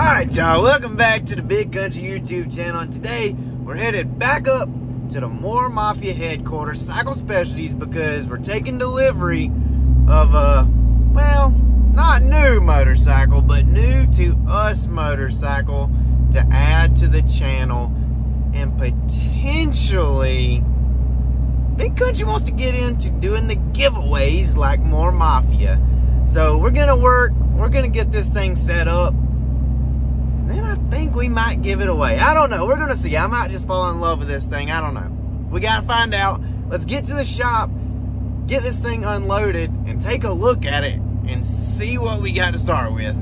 Alright y'all, welcome back to the Big Kountry YouTube channel, and today we're headed back up to the Moore Mafia headquarters, Cycle Specialties, because we're taking delivery of a, well, not new motorcycle, but new to us motorcycle to add to the channel, and potentially Big Kountry wants to get into doing the giveaways like Moore Mafia. So we're gonna get this thing set up. Then I think we might give it away. I don't know. We're going to see. I might just fall in love with this thing. I don't know. We got to find out. Let's get to the shop, get this thing unloaded, and take a look at it and see what we got to start with.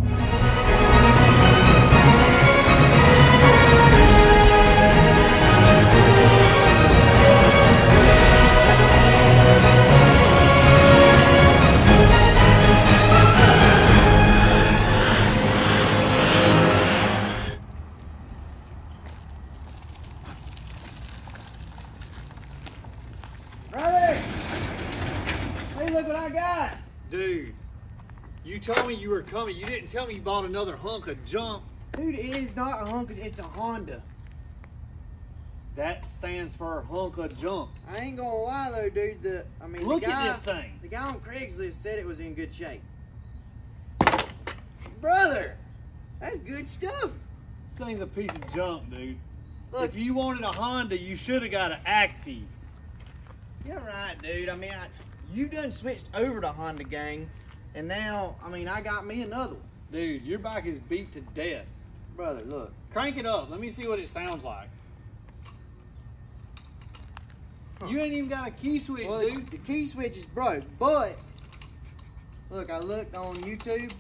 Look what I got. Dude, you told me you were coming. You didn't tell me you bought another hunk of junk. Dude, it is not a hunk, it's a Honda. That stands for hunk of junk. I ain't gonna lie though, dude. Look at this thing. The guy on Craigslist said it was in good shape. Brother, that's good stuff. This thing's a piece of junk, dude. Look, if you wanted a Honda, you should have got an Active. You're right, dude. I mean, you done switched over to Honda gang, and now, I mean, I got me another one. Dude, your bike is beat to death. Brother, look. Crank it up. Let me see what it sounds like. Huh. You ain't even got a key switch, well, dude. The key switch is broke, but look, I looked on YouTube.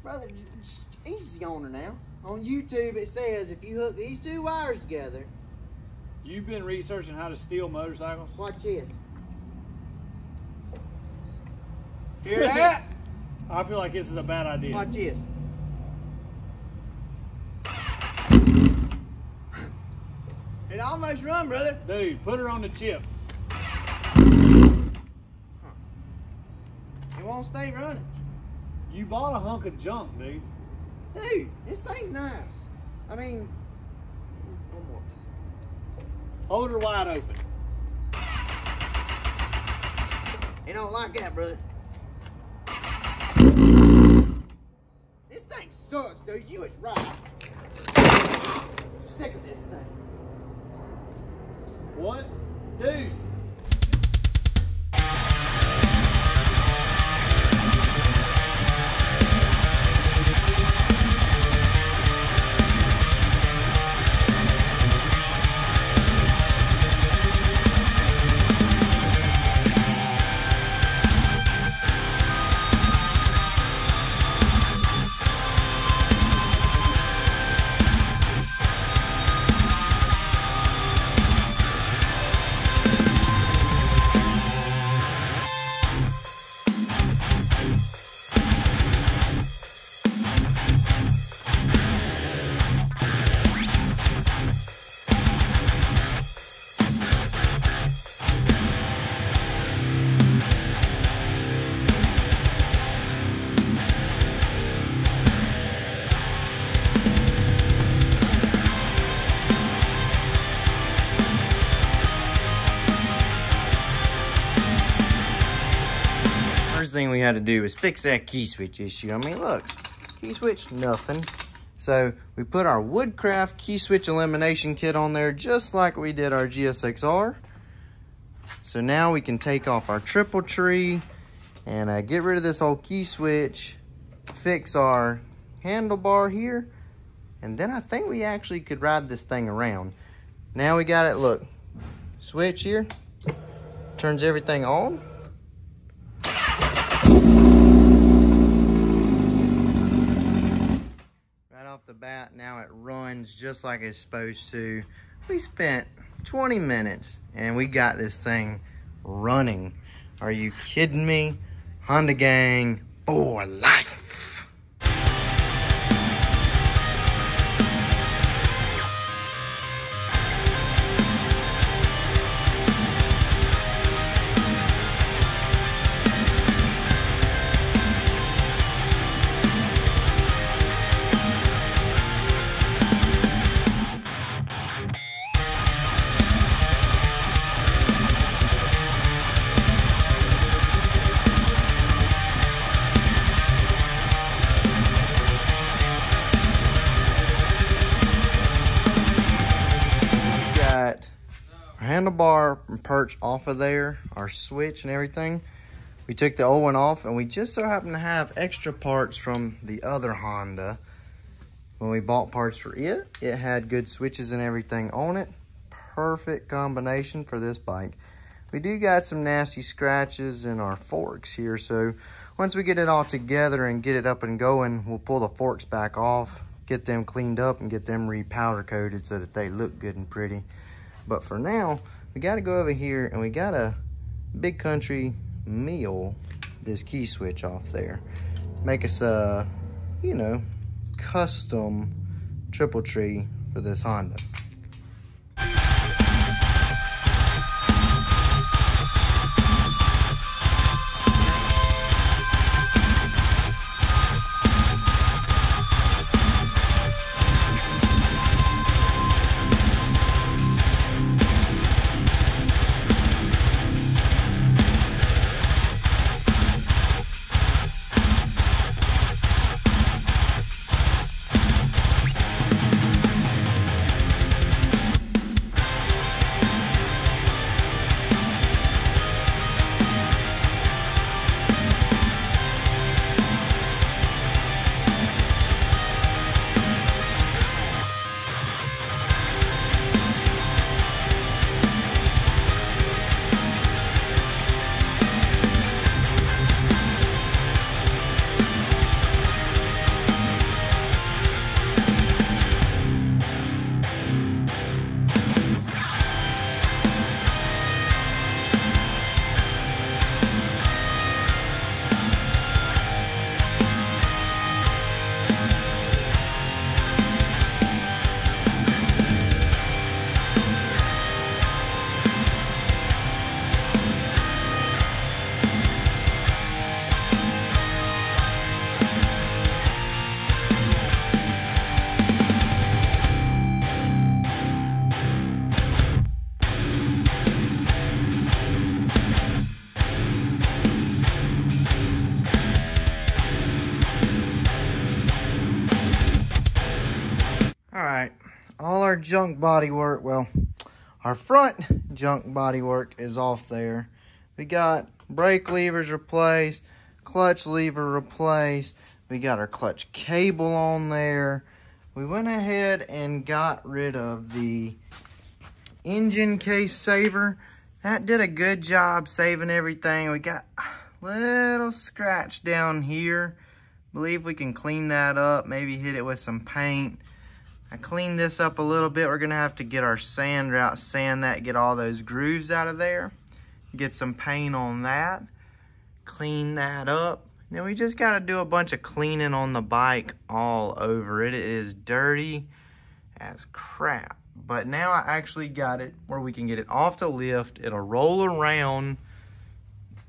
Brother, just easy on her now. On YouTube, it says if you hook these two wires together. You've been researching how to steal motorcycles? Watch this. Hear that? I feel like this is a bad idea. Watch this. It almost run, brother. Dude, put her on the chip. It won't stay running. You bought a hunk of junk, dude. Dude, this thing's nice. I mean, one more. Hold her wide open. It don't like that, brother. This thing sucks, dude. You was right. Sick of this thing. What? Dude. Thing we had to do was fix that key switch issue. I mean, look, key switch, nothing. So we put our Woodcraft key switch elimination kit on there just like we did our Gsxr. So now we can take off our triple tree and get rid of this old key switch, fix our handlebar here, and then I think we actually could ride this thing around. Now we got it, look, switch here, turns everything on. Off the bat, now it runs just like it's supposed to. We spent 20 minutes and we got this thing running. Are you kidding me? Honda gang for life. handlebar and perch off of there, our switch and everything. We took the old one off, and we just so happen to have extra parts from the other Honda. When we bought parts for it, it had good switches and everything on it. Perfect combination for this bike. We do got some nasty scratches in our forks here, so once we get it all together and get it up and going, we'll pull the forks back off, get them cleaned up, and get them re-powder coated so that they look good and pretty. But for now, we got to go over here and we got to Big Kountry meal this key switch off there. Make us a, you know, custom triple tree for this Honda. Alright, all our junk body work, well, our front junk body work is off there. We got brake levers replaced, clutch lever replaced, we got our clutch cable on there. We went ahead and got rid of the engine case saver. That did a good job saving everything. We got a little scratch down here. Believe we can clean that up, maybe hit it with some paint. I cleaned this up a little bit. We're gonna have to get our sander out, sand that, get all those grooves out of there. Get some paint on that. Clean that up. Then we just gotta do a bunch of cleaning on the bike all over. It is dirty as crap. But now I actually got it where we can get it off the lift. It'll roll around.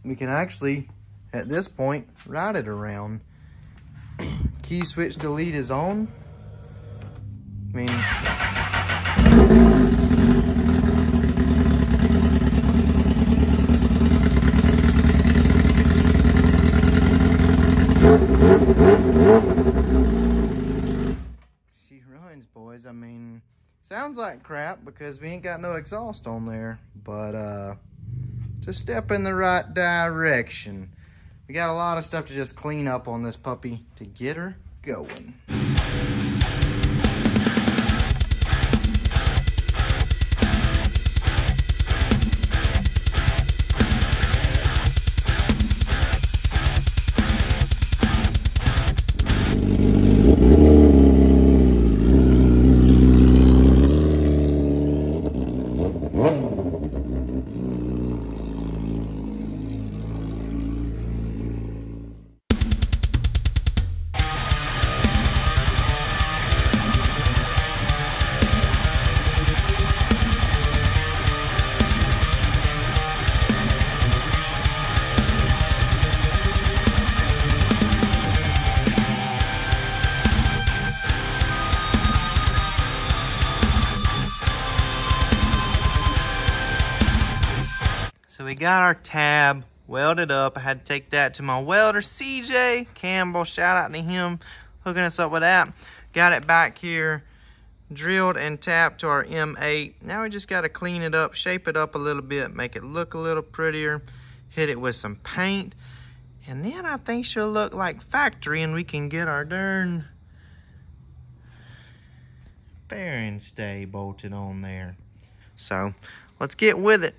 We can actually, at this point, ride it around. Key switch delete is on. I mean, she runs, boys. I mean, sounds like crap because we ain't got no exhaust on there, but just a step in the right direction. We got a lot of stuff to just clean up on this puppy to get her going. So we got our tab welded up. I had to take that to my welder, CJ Campbell. Shout out to him hooking us up with that. Got it back here drilled and tapped to our M8. Now we just got to clean it up, shape it up a little bit, make it look a little prettier, hit it with some paint, and then I think she'll look like factory and we can get our darn bearing stay bolted on there. So let's get with it.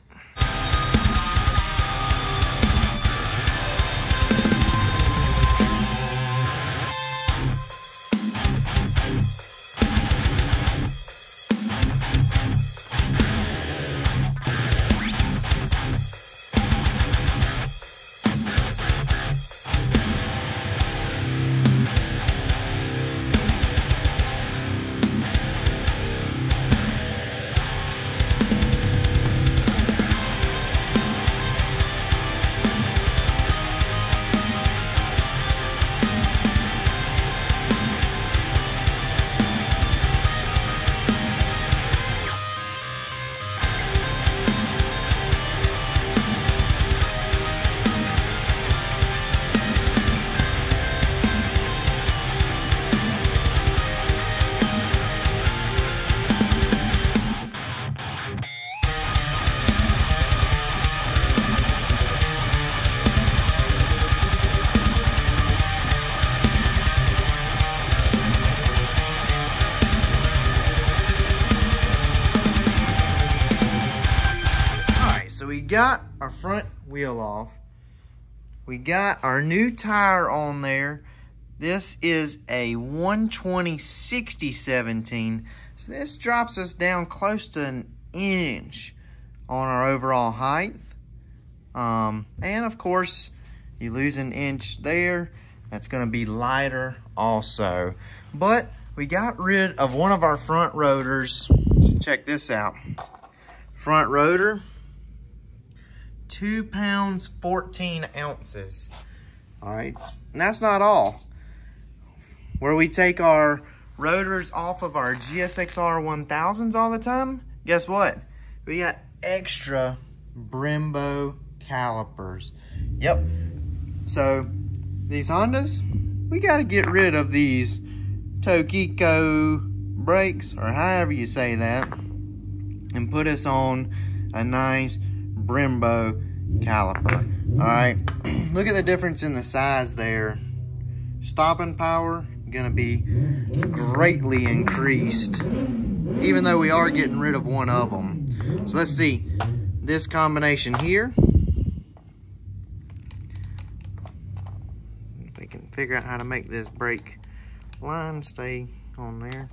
So we got our front wheel off. We got our new tire on there. This is a 120/60/17. So this drops us down close to an inch on our overall height. And of course, you lose an inch there. That's gonna be lighter also. But we got rid of one of our front rotors. Check this out. Front rotor, 2 pounds, 14 ounces. All right, and that's not all. Where we take our rotors off of our Gsxr 1000s all the time, guess what? We got extra Brembo calipers. Yep. So these Hondas, we got to get rid of these Tokiko brakes, or however you say that, and put us on a nice Brembo caliper. All right, look at the difference in the size there. Stopping power gonna be greatly increased, even though we are getting rid of one of them. So let's see this combination here. If we can figure out how to make this brake line stay on there.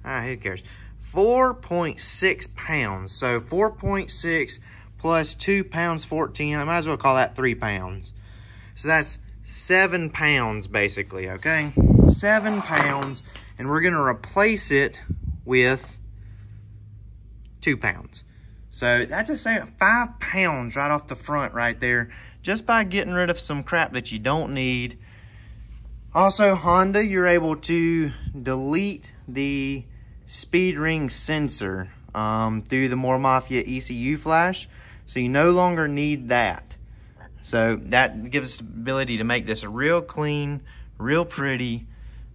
Who cares? 4.6 pounds. So 4.6 plus 2 pounds 14. I might as well call that 3 pounds. So that's 7 pounds basically, okay? 7 pounds, and we're gonna replace it with 2 pounds. So that's a 5 pounds right off the front right there, just by getting rid of some crap that you don't need. Also, Honda, you're able to delete the speed ring sensor through the More Mafia ECU flash, so you no longer need that. So that gives us the ability to make this a real clean, real pretty,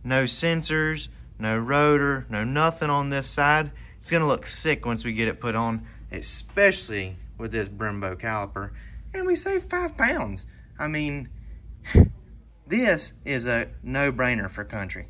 no sensors, no rotor, no nothing on this side. It's gonna look sick once we get it put on, especially with this Brembo caliper. And we save 5 pounds. I mean, this is a no-brainer for country.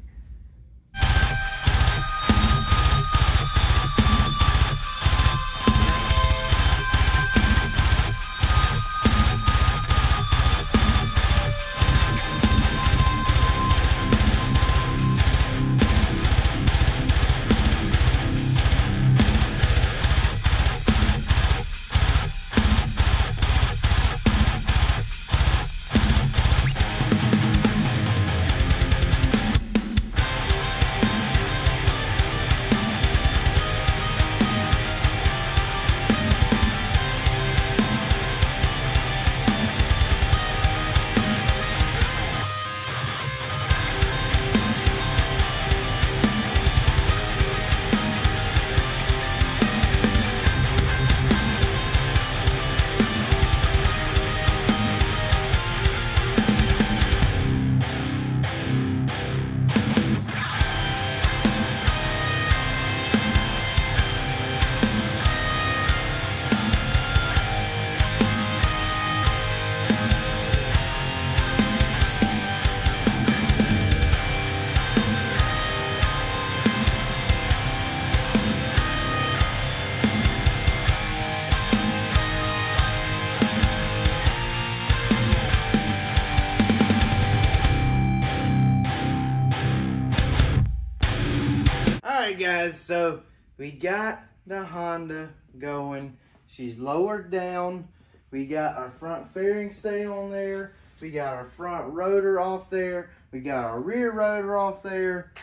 Alright guys, so we got the Honda going. She's lowered down. We got our front fairing stay on there. We got our front rotor off there. We got our rear rotor off there.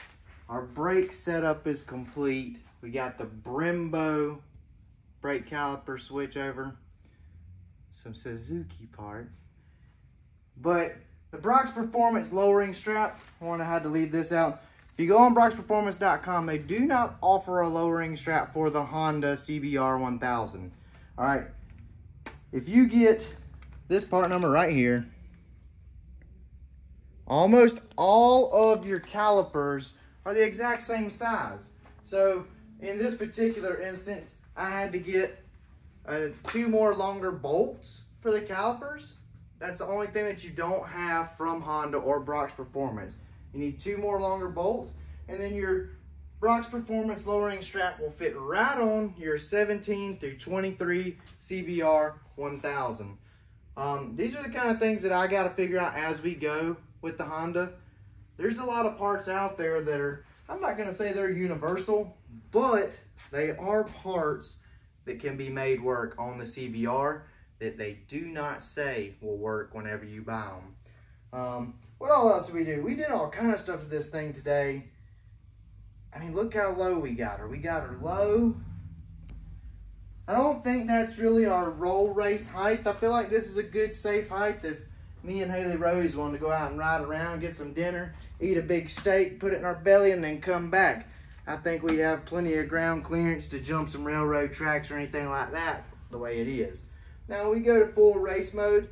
Our brake setup is complete. We got the Brembo brake caliper switch over. Some Suzuki parts. But the Brock's Performance lowering strap, I had to leave this out. If you go on brocksperformance.com, they do not offer a lowering strap for the Honda CBR 1000. All right, if you get this part number right here, almost all of your calipers are the exact same size. So in this particular instance, I had to get 2 more longer bolts for the calipers. That's the only thing that you don't have from Honda or Brock's Performance. You need 2 more longer bolts, and then your Brock's Performance lowering strap will fit right on your 17 through 23 CBR 1000. These are the kind of things that I got to figure out as we go with the Honda. There's a lot of parts out there that are, I'm not going to say they're universal, but they are parts that can be made work on the CBR that they do not say will work whenever you buy them. What all else did we do? We did all kind of stuff to this thing today. I mean, look how low we got her. We got her low. I don't think that's really our roll race height. I feel like this is a good, safe height if me and Haley Rose wanted to go out and ride around, get some dinner, eat a big steak, put it in our belly, and then come back. I think we have plenty of ground clearance to jump some railroad tracks or anything like that the way it is. Now, when we go to full race mode,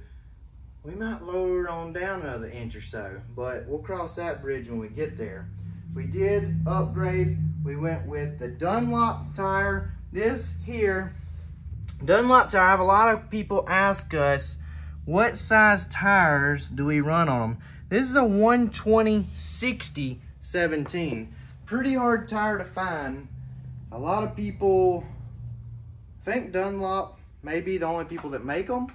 we might lower it on down another inch or so, but we'll cross that bridge when we get there. We did upgrade. We went with the Dunlop tire. This here, Dunlop tire, I have a lot of people ask us, what size tires do we run on them? This is a 120/60/17. Pretty hard tire to find. A lot of people think Dunlop may be the only people that make them.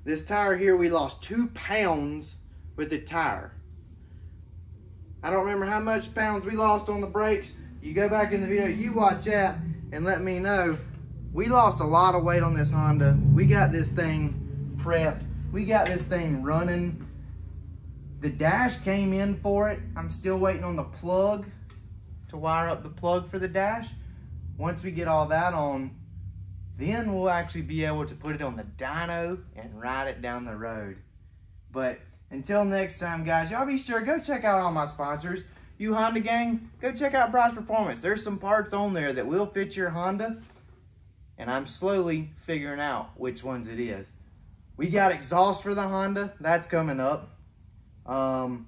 This tire here, we lost 2 pounds with the tire. I don't remember how much pounds we lost on the brakes. You go back in the video, you watch that and let me know. We lost a lot of weight on this Honda. We got this thing prepped. We got this thing running. The dash came in for it. I'm still waiting on the plug to wire up the plug for the dash. Once we get all that on, then we'll actually be able to put it on the dyno and ride it down the road. But until next time, guys, y'all be sure, go check out all my sponsors. You Honda gang, go check out Brock's Performance. There's some parts on there that will fit your Honda, and I'm slowly figuring out which ones it is. We got exhaust for the Honda. That's coming up. I'm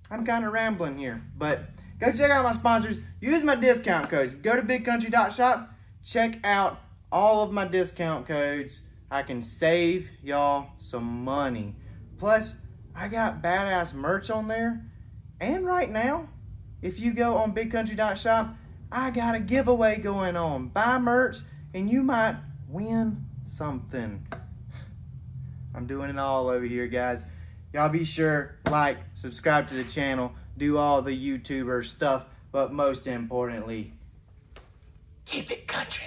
kind of rambling here, but go check out my sponsors. Use my discount codes. Go to bigkountry.shop. Check out all of my discount codes. I can save y'all some money. Plus, I got badass merch on there. And right now, if you go on bigkountry.shop, I got a giveaway going on. Buy merch and you might win something. I'm doing it all over here, guys. Y'all be sure, like, subscribe to the channel, do all the YouTuber stuff, but most importantly, keep it country.